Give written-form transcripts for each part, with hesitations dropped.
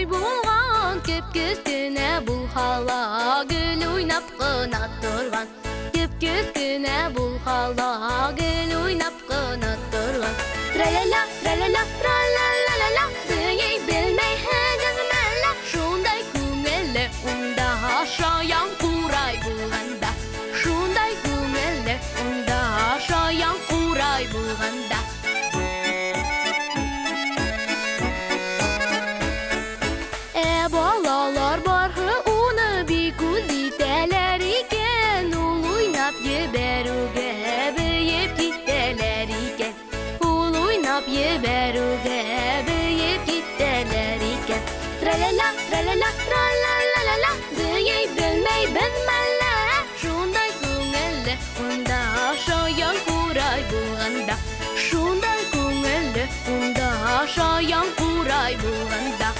kuray bulgan, kep-keskine bu hala gül oynap qına turgan. Kep-keskine bu hala gül oynap qına turgan. Tra-la-la, tra-la-la, tra-la-la-la-la, dünyayı bilmey hegizmelle, şunday küngelle unda şayan kuray bulganda. Şunday küngelle unda şayan kuray bulganda. Balalar barı onu bir güziteler iken, ul oynap yeberuge büyüyüp gitteler iken. Ul oynap yeberuge büyüyüp gitteler iken. Tra-la-la, tra-la-la, tra-la-la-la-la, büyüyüp bilmey bilmelle, şunday küngelle unda şayan kuray bulganda. Şunday küngelle unda şayan kuray bulganda.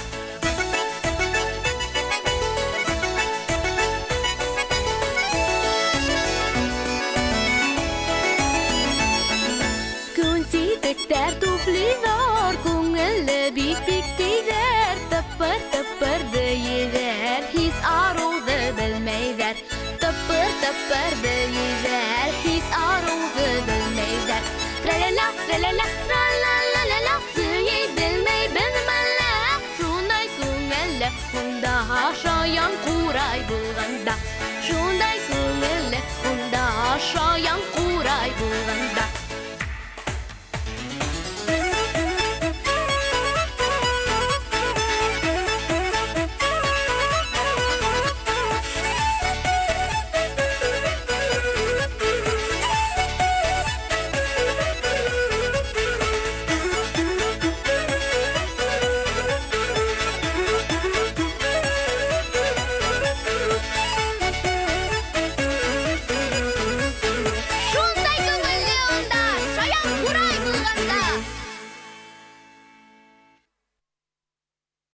Tekter tufliler, küngelle bittiktiler, tıpır tıpır büyüler, his aruldu bilmeyler. Tıpır tıpır büyüler, his aruldu bilmeyler. Tra-la-la, tra-la-la, tra-la-la-la-la, büyüyüp bilmey bilmelle, şunday küngelle unda şayan kuray bulganda. Şunday küngelle unda şayan kuray